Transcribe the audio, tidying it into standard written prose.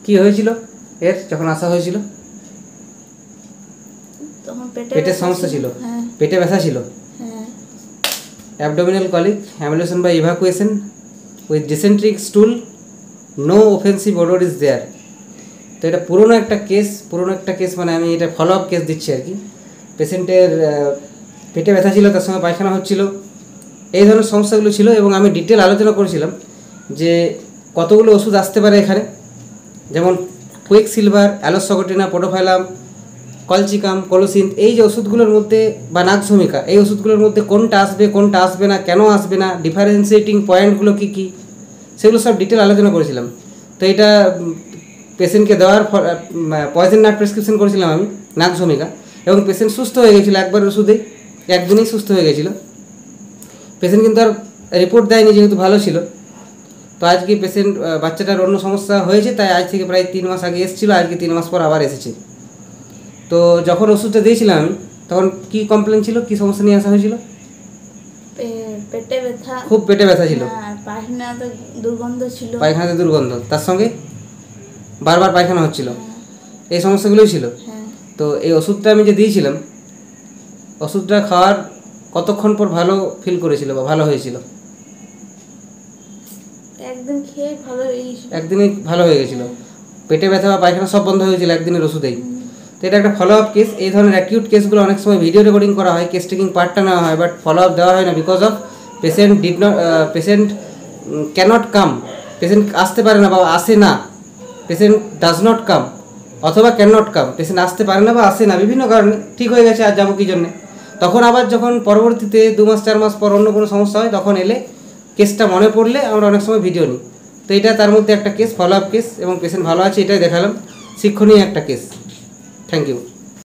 কি হয়েছিল এর যখন আসা হয়েছিল? তখন পেটের সমস্যা ছিল, পেটে ব্যথা ছিল। Abdominal colic, ambulation by evacuation with dysentric stool, no offensive odour is there. তো এটা পুরনো একটা কেস, মানে আমি এটা ফলো আপ কেস দিচ্ছি আর কি। পেশেন্টের পেটে ব্যথা ছিল, তার সঙ্গে পায়খানা হচ্ছিল, এই ধরনের সমস্যাগুলো ছিল। এবং আমি ডিটেল আলোচনা করেছিলাম যে কতগুলো ওষুধ আসতে পারে এখানে, যেমন কুইক সিলভার, অ্যালোসকোটিনা, পোটোফাইলাম, কলচিকাম, কলোসিন, এই যে ওষুধগুলোর মধ্যে বা নাগভূমিকা, এই ওষুধগুলোর মধ্যে কোনটা আসবে কোনটা আসবে না, কেন আসবে না, ডিফারেন্সিয়েটিং পয়েন্টগুলো কী কী, সেগুলো সব ডিটেল আলোচনা করেছিলাম। তো এটা পেশেন্টকে দেওয়ার পয়জন নাট প্রেসক্রিপশন করেছিলাম আমি, নাগভূমিকা, এবং পেশেন্ট সুস্থ হয়ে গেছিলো একবার ওষুধেই, একদিনেই সুস্থ হয়ে গেছিলো। পেশেন্ট কিন্তু আর রিপোর্ট দেয়নি যেহেতু ভালো ছিল। তো আজকে পেশেন্ট বাচ্চাটার অন্য সমস্যা হয়েছে, তাই আজ থেকে প্রায় 3 মাস আগে এসেছিলো, আজকে 3 মাস পর আবার এসেছে। তো যখন ওষুধটা দিয়েছিলাম আমি, তখন কি কমপ্লেন ছিল, কি সমস্যা নিয়ে আসা হয়েছিল? পেটে ব্যথা, খুব পেটে ব্যথা ছিল, পায়খানাতে দুর্গন্ধ ছিল, পায়খানাতে দুর্গন্ধ, তার সঙ্গে বারবার পায়খানা হচ্ছিল, এই সমস্যাগুলোই ছিল। তো এই ওষুধটা আমি যে দিয়েছিলাম, ওষুধটা খাওয়ার কতক্ষণ পর ভালো ফিল করেছিল বা ভালো হয়েছিল? একদিন খেয়ে ভালো হয়েছিল, একদিনই ভালো হয়ে গেছিলো, পেটে ব্যথা বা পায়খানা সব বন্ধ হয়ে গেছিল একদিনের ওষুধেই। তো এটা একটা ফলো আপ কেস। এই ধরনের অ্যাকিউট কেসগুলো অনেক সময় ভিডিও রেকর্ডিং করা হয়, কেস টেকিং পার্টটা নেওয়া হয়, বাট ফলো আপ দেওয়া হয় না, because of patient can't come, patient আসতে পারে না বা আসে না, পেশেন্ট ডাজ নট কাম অথবা ক্যান নট কাম, পেশেন্ট আসতে পারে না বা আসে না বিভিন্ন কারণে, ঠিক হয়ে গেছে আর যাবো কী জন্যে। তখন আবার যখন পরবর্তীতে 2 মাস 4 মাস পর অন্য কোনো সমস্যা হয়, তখন এলে কেসটা মনে পড়লে আমরা অনেক সময় ভিডিও নিই। তো এটা তার মধ্যে একটা কেস, ফলো আপ কেস, এবং পেশেন্ট ভালো আছে এটাই দেখালাম, শিক্ষণীয় একটা কেস। Thank you.